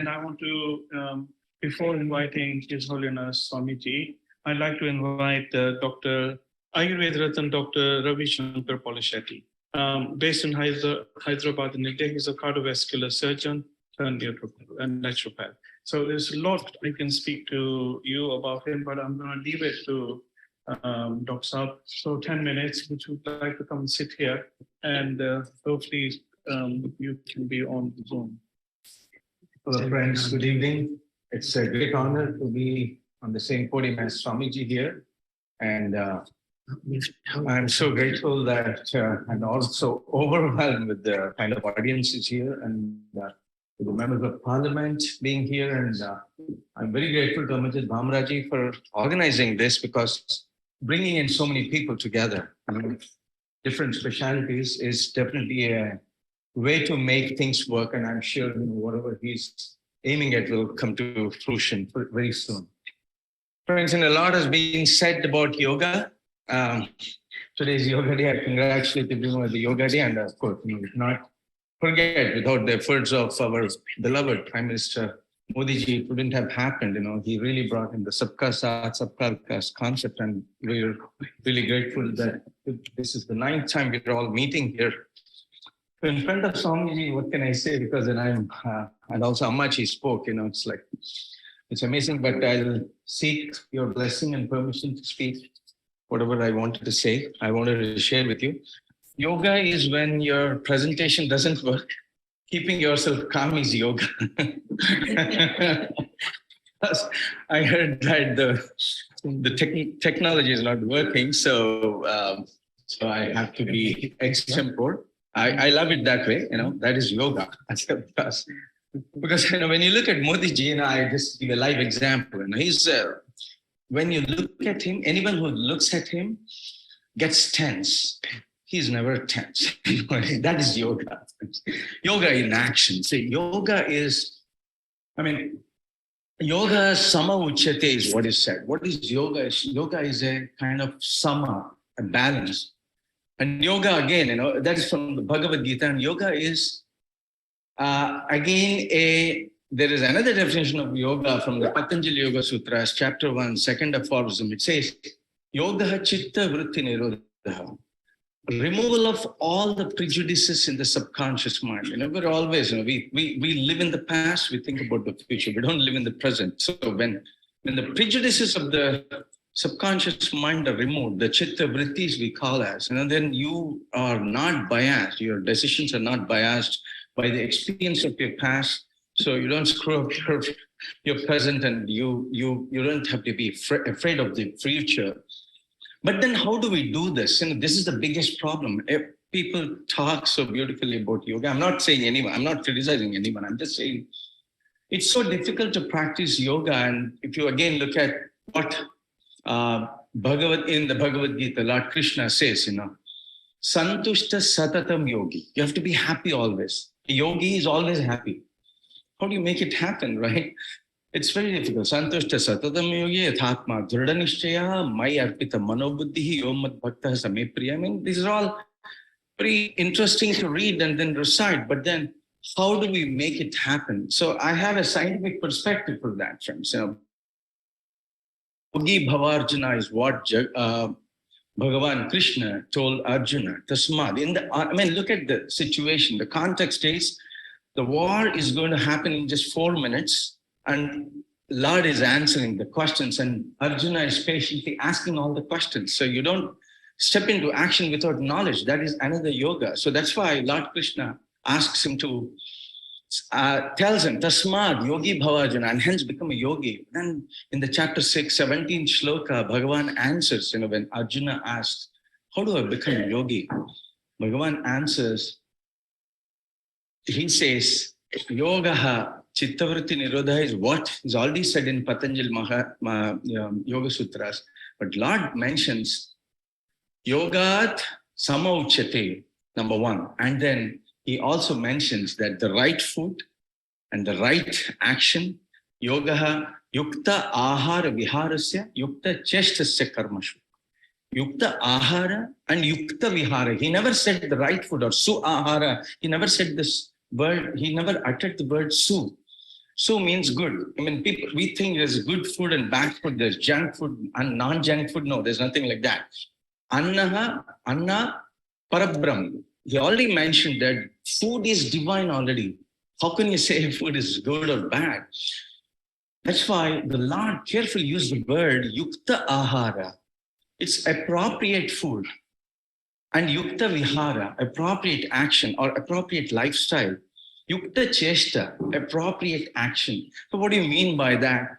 I want to, before inviting His Holiness Swamiji, I'd like to invite Dr. Ayurveda Ratan Dr. Ravi Shankar Polisetti. Based in Hyderabad in India, he's a cardiovascular surgeon and naturopath. So there's a lot I can speak to you about him, but I'm going to leave it to Dr. Saab. So 10 minutes, which would like to come and sit here, and hopefully you can be on Zoom. Hello friends, good evening. It's a great honor to be on the same podium as Swamiji here. And I'm so grateful that I'm also overwhelmed with the kind of audiences here and the members of parliament being here. And I'm very grateful to Amajit Bhamraji for organizing this, because bringing in so many people together, different specialties, is definitely a way to make things work. And I'm sure whatever he's aiming at will come to fruition very soon. Friends, and a lot has been said about yoga. Today's Yoga Day. I congratulate everyone on the Yoga Day. And of course, not forget, without the efforts of our beloved Prime Minister Modi ji, it wouldn't have happened. He really brought in the Sabka Saath, Sabka Vikas concept. And we're really grateful that this is the 9th time we're all meeting here. In front of Swamiji, what can I say? Because then and also Ammachi spoke, it's like, it's amazing, but I'll seek your blessing and permission to speak whatever I wanted to say. I wanted to share with you. Yoga is when your presentation doesn't work. Keeping yourself calm is yoga. I heard that the technology is not working, so I have to be extempore. I love it that way, that is yoga. Because when you look at Modi ji, I just give a live example. He's when you look at him, anyone who looks at him gets tense. He's never tense. That is yoga. Yoga in action. See, yoga is, yoga sama uchyate is what is said. What is yoga? Yoga is a kind of sama, a balance. And yoga, again, that is from the Bhagavad Gita. And yoga is, there is another definition of yoga from the Patanjali Yoga Sutras, chapter 1, second aphorism. It says, yoga chitta vritti nirodha. Removal of all the prejudices in the subconscious mind. We're always, we live in the past, we think about the future. We don't live in the present. So when the prejudices of the subconscious mind are removed, the chitta vrittis we call as, then you are not biased. Your decisions are not biased by the experience of your past. So you don't screw up your present, and you don't have to be afraid of the future. But then how do we do this? This is the biggest problem. People talk so beautifully about yoga. I'm not saying anyone, I'm not criticizing anyone. I'm just saying it's so difficult to practice yoga. And if you again look at what in the Bhagavad Gita, Lord Krishna says, Santushta Satatam Yogi. You have to be happy always. A yogi is always happy. How do you make it happen, right? It's very difficult. Santushta Satatam Yogi, Yathatma, Dhrudanishchaya, Mai Arpita Manobuddhi, Yomad Bhakta Same Priya. These are all very interesting to read and then recite. But then how do we make it happen? So I have a scientific perspective for that, friends. Yogi Bhavarjuna is what Bhagavan Krishna told Arjuna. Tasmad. Look at the situation. The context is the war is going to happen in just 4 minutes, and Lord is answering the questions, and Arjuna is patiently asking all the questions. So you don't step into action without knowledge. That is another yoga. So that's why Lord Krishna asks him to, tells him, Tasmad, Yogi Bhavarjuna, and hence become a yogi. Then in the chapter 6, 17th shloka, Bhagavan answers, when Arjuna asks, how do I become a yogi? Bhagavan answers, he says, yoga chittavritti nirodha is what is already said in Patanjali Yoga Sutras. But Lord mentions yogat sama uchyate, number 1. And then he also mentions that the right food and the right action, yoga yukta ahara viharasya yukta cheshtasya karmashu. Yukta ahara and yukta vihara. He never said the right food or su ahara. He never said this word. He never uttered the word su. Su means good. I mean, people, we think there's good food and bad food, there's junk food and non-junk food. No, there's nothing like that. Anna Parabram. He already mentioned that food is divine already. How can you say food is good or bad? That's why the Lord carefully used the word yukta ahara. It's appropriate food. And yukta vihara, appropriate action or appropriate lifestyle. Yukta cheshta, appropriate action. So what do you mean by that?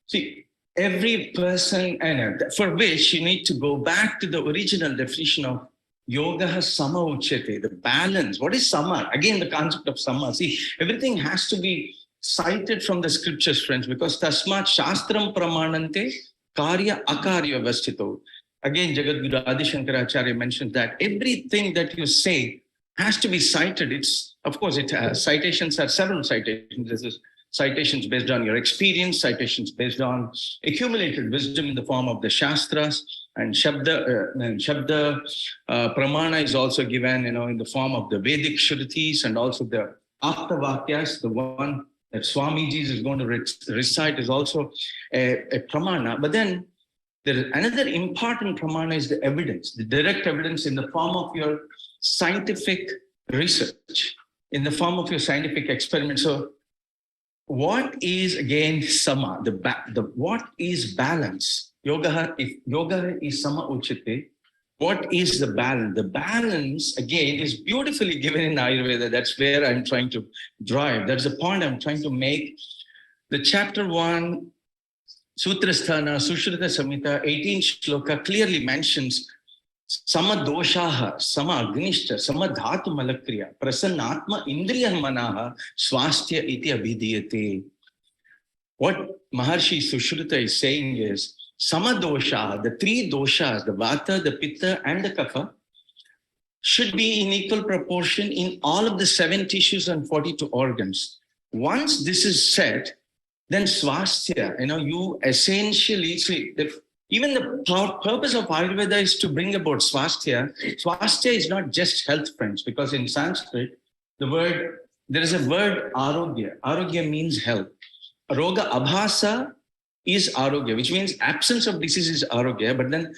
See, every person, and for which you need to go back to the original definition of yoga sama uchyate, the balance. What is sama? Again, the concept of sama. See, everything has to be cited from the scriptures, friends, because tasmat shastram pramanante karya akarya vastito. Again, Jagadguru Adi Shankaracharya mentioned that everything that you say has to be cited. It's, of course, citations are several citations. This is citations based on your experience, citations based on accumulated wisdom in the form of the Shastras, and Shabda Pramana is also given, in the form of the Vedic Shrutis, and also the Aptavakyas, the one that Swamiji is going to recite is also a Pramana. But then there is another important pramana is the evidence, the direct evidence in the form of your scientific research, in the form of your scientific experiment. So what is again sama? What is balance? If yoga is sama uchite, what is the balance? The balance again is beautifully given in Ayurveda. That's where I'm trying to drive. That's the point I'm trying to make. The chapter 1 Sutrasthana, Sushrita Samhita, 18th shloka clearly mentions Sama doshaha, sama agnishta, sama dhatu malakriya, prasannatma indriya manaha, swastya iti abhidiyate. What Maharshi Sushrita is saying is, sama doshaha, the three doshas, the vata, the pitta, and the kapha, should be in equal proportion in all of the 7 tissues and 42 organs. Once this is said, then swastya, you essentially see that even the purpose of Ayurveda is to bring about swastya. Swastya is not just health, friends, because in Sanskrit, there is a word arogya. Arogya means health. Roga abhasa is arogya, which means absence of disease is arogya. But then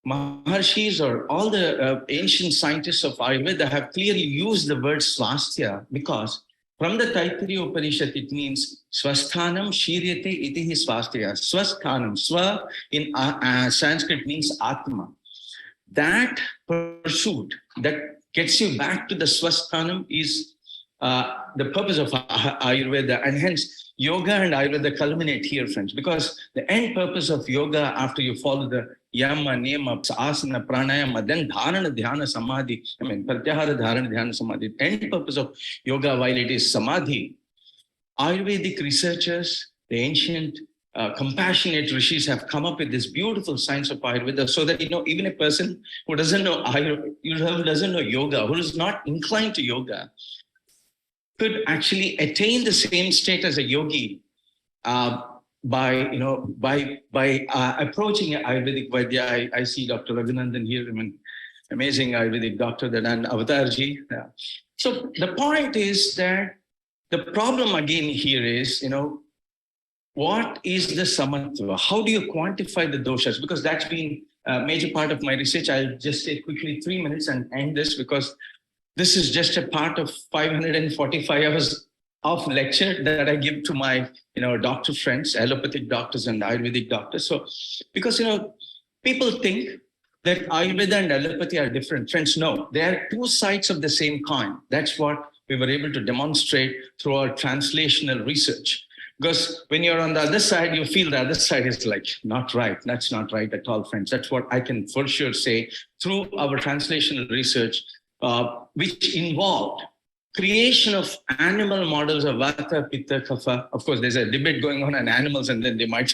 Maharshis or all the ancient scientists of Ayurveda have clearly used the word swastya because from the Taittiriya Upanishad, it means swasthanam shiryate iti swastya. Swasthanam, swa in Sanskrit means atma. That pursuit that gets you back to the swasthanam is the purpose of Ayurveda. And hence, yoga and Ayurveda culminate here, friends, because the end purpose of yoga, after you follow the yama, niyama, asana, pranayama, then dharana, dhyana, samadhi, pratyahara, dharana, dhyana, samadhi. The end purpose of yoga, while it is samadhi, Ayurvedic researchers, the ancient compassionate rishis have come up with this beautiful science of Ayurveda so that, even a person who doesn't know who doesn't know yoga, who is not inclined to yoga, could actually attain the same state as a yogi by approaching Ayurvedic Vaidya. I see Dr. Raghunandan here, amazing Ayurvedic doctor, and Avatarji. So the point is that the problem again here is, what is the samatva? How do you quantify the doshas? Because that's been a major part of my research. I'll just take quickly 3 minutes and end this because this is just a part of 545 hours of lecture that I give to my, doctor friends, allopathic doctors and Ayurvedic doctors. So, because, people think that Ayurveda and allopathy are different. Friends, no, they are two sides of the same coin. That's what we were able to demonstrate through our translational research. Because when you're on the other side, you feel the other side is like, not right. That's not right at all, friends. That's what I can for sure say through our translational research, which involved creation of animal models of vata, pitta, kapha. Of course, there's a debate going on animals, and then they might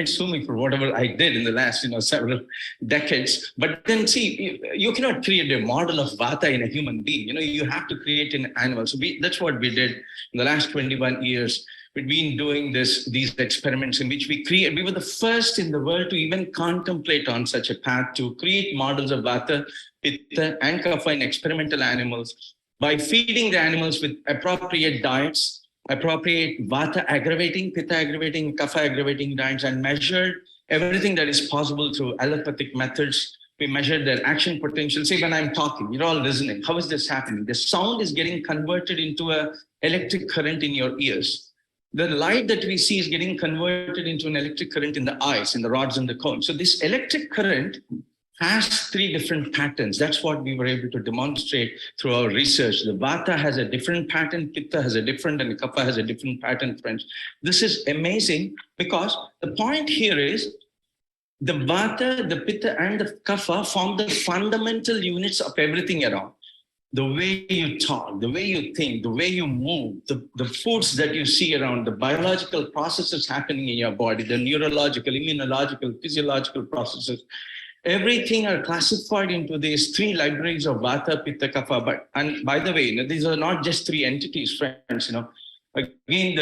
sue me for whatever I did in the last, several decades. But then see, you cannot create a model of vata in a human being. You have to create an animal. So that's what we did in the last 21 years. We've been doing these experiments in which we were the first in the world to even contemplate on such a path to create models of vata, pitta, and kapha in experimental animals by feeding the animals with appropriate diets, appropriate vata aggravating, pitta aggravating, kapha aggravating diets, and measured everything that is possible through allopathic methods. We measured their action potential. See, when I'm talking, you're all listening. How is this happening? The sound is getting converted into an electric current in your ears. The light that we see is getting converted into an electric current in the eyes, in the rods and the cones. So this electric current has 3 different patterns. That's what we were able to demonstrate through our research. The vata has a different pattern, pitta has a different, and kapha has a different pattern, friends. This is amazing because the point here is the vata, the pitta, and the kapha form the fundamental units of everything around. The way you talk, the way you think, the way you move, the foods that you see around, the biological processes happening in your body, the neurological, immunological, physiological processes, everything are classified into these 3 libraries of vata, pitta, kapha. But, and by the way, these are not just 3 entities, friends. Again,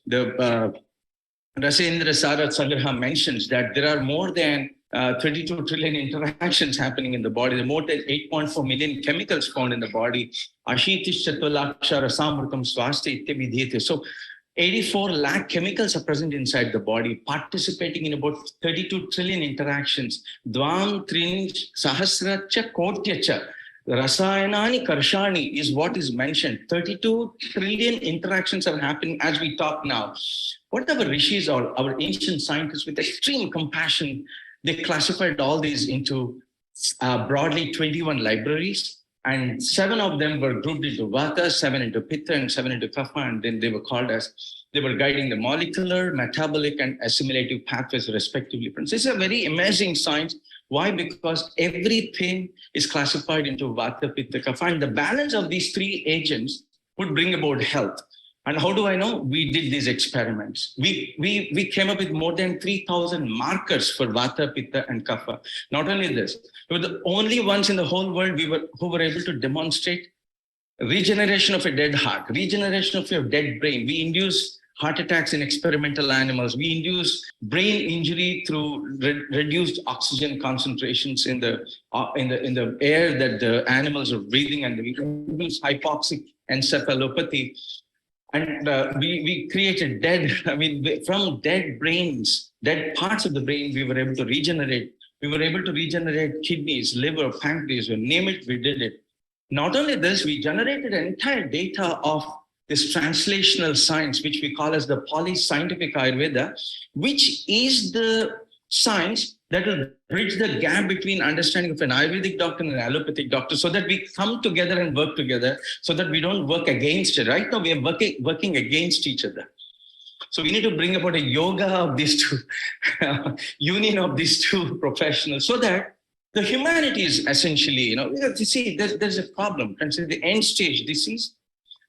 the Rasendra Sarat Sangraha mentions that there are more than 32 trillion interactions happening in the body. There are more than 8.4 million chemicals found in the body. Ashitish Chatulaksha Rasamrutam Swasti Ityavidhyate. So 84 lakh chemicals are present inside the body, participating in about 32 trillion interactions. Dvam Trin Sahasracha Kotyacha. Rasayanani Karshani is what is mentioned. 32 trillion interactions are happening as we talk now. What our rishis or our ancient scientists, with extreme compassion, they classified all these into broadly 21 libraries, and 7 of them were grouped into vata, 7 into pitta, and 7 into kapha, and then they were called as, they were guiding the molecular, metabolic, and assimilative pathways respectively. This is a very amazing science. Why? Because everything is classified into vata, pitta, kapha, and the balance of these 3 agents would bring about health. And how do I know? We did these experiments. We came up with more than 3,000 markers for vata, pitta, and kapha. Not only this, we were the only ones in the whole world who were able to demonstrate regeneration of a dead heart, regeneration of your dead brain. We induce heart attacks in experimental animals. We induce brain injury through reduced oxygen concentrations in the air that the animals are breathing, and we induce hypoxic encephalopathy. And we created from dead brains, dead parts of the brain, we were able to regenerate. We were able to regenerate kidneys, liver, pancreas, you name it, we did it. Not only this, we generated entire data of this translational science, which we call as the polyscientific Ayurveda, which is the science that will bridge the gap between understanding of an Ayurvedic doctor and an allopathic doctor, so that we come together and work together, so that we don't work against it. Right now, we are working against each other. So we need to bring about a yoga of these 2, union of these 2 professionals, so that the humanity is essentially, you see, there's a problem. Consider the end stage disease.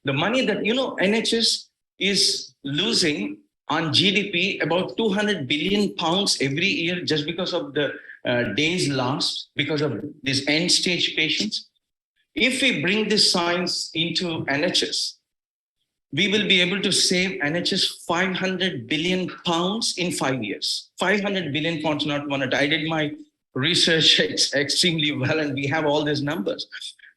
The money that, NHS is losing on GDP about 200 billion pounds every year just because of the days lost, because of these end stage patients. If we bring this science into NHS, we will be able to save NHS 500 billion pounds in 5 years. 500 billion pounds, not one. I did my research extremely well, and we have all these numbers.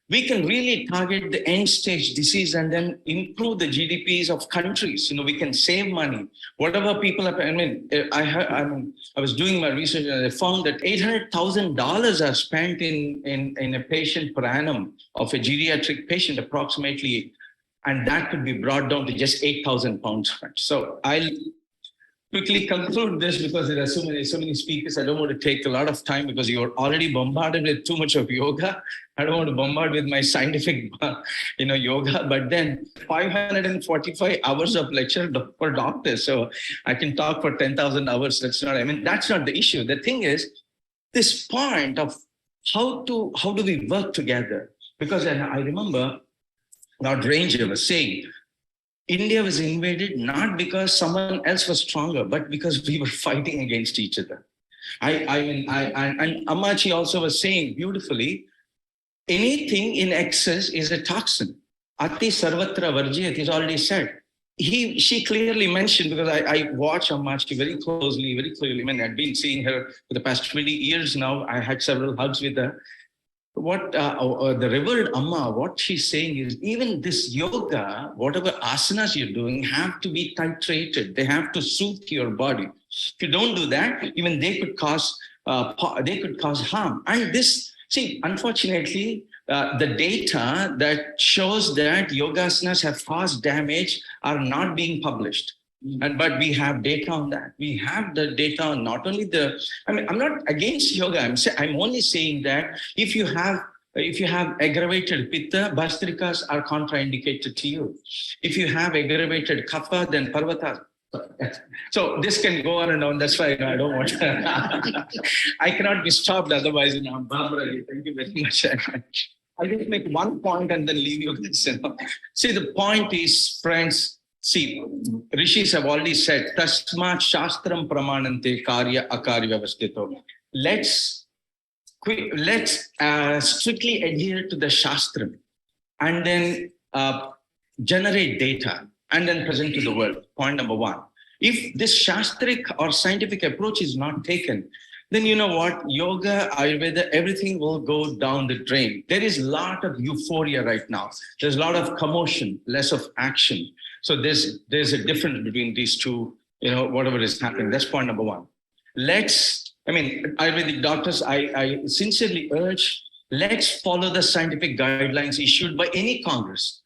We can really target the end stage disease and then improve the GDPs of countries. We can save money. Whatever people have, I was doing my research and I found that $800,000 are spent in a patient per annum of a geriatric patient approximately, and that could be brought down to just 8,000 pounds. So I'll quickly conclude this because there are so many speakers. I don't want to take a lot of time because you're already bombarded with too much of yoga. I don't want to bombard with my scientific, yoga, but then 545 hours of lecture per doctor. So I can talk for 10,000 hours. That's not the issue. The thing is this point of how do we work together? Because I remember Lord Ranger was saying, India was invaded not because someone else was stronger, but because we were fighting against each other. And Amachi also was saying beautifully, anything in excess is a toxin. Ati sarvatra varjyat is already said. She clearly mentioned, because I watch Amachi very closely. I've been seeing her for the past 20 years now. I had several hugs with her. what the revered Amma, what she's saying is even this yoga, whatever asanas you're doing, have to be titrated. They have to soothe your body. If you don't do that, even they could cause harm. And this, see, unfortunately, the data that shows that yogasanas have caused damage are not being published. But we have data on that. We have the data on not only I mean, I'm not against yoga. I'm only saying that if you have aggravated pitta, bastrikas are contraindicated to you. If you have aggravated kapha, then parvata. So this can go on and on. That's why I don't want to. I cannot be stopped otherwise. Barbara, thank you very much. I'll just make one point and then leave you this. See, the point is, friends, see, rishis have already said, Tasmat Shastram Pramanante Karya Akarya Vastito. Let's strictly adhere to the Shastram and then generate data and then present to the world. Point number one. If this Shastric or scientific approach is not taken, then you know what? Yoga, Ayurveda, everything will go down the drain. There is a lot of euphoria right now. There's a lot of commotion, less of action. So there's a difference between these two, whatever is happening. That's point number one. Ayurvedic doctors, I sincerely urge, let's follow the scientific guidelines issued by any Congress.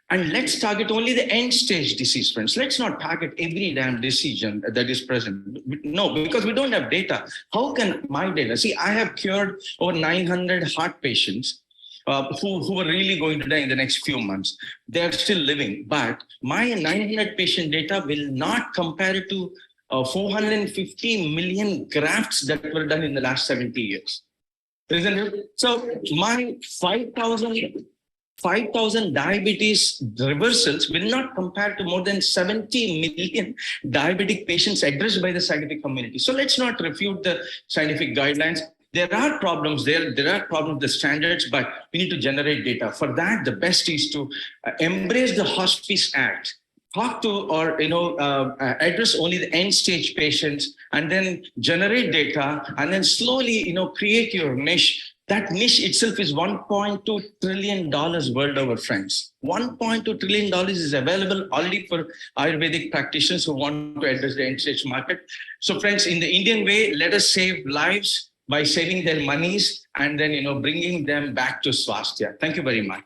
And let's target only the end stage disease, friends. Let's not target every damn decision that is present. No, because we don't have data. How can my data? See, I have cured over 900 heart patients who are really going to die in the next few months. They're still living, but my 900 patient data will not compare it to 450 million grafts that were done in the last 70 years. Isn't it? So my 5,000 diabetes reversals will not compare to more than 70 million diabetic patients addressed by the scientific community. So let's not refute the scientific guidelines. There are problems there. There are problems with the standards, but we need to generate data. For that, the best is to embrace the Hospice Act. Talk to or address only the end stage patients, and then generate data, and then slowly create your niche. That niche itself is $1.2 trillion world over, friends. $1.2 trillion is available already for Ayurvedic practitioners who want to address the end stage market. So, friends, in the Indian way, let us save lives by saving their monies and then bringing them back to swasthya. Thank you very much.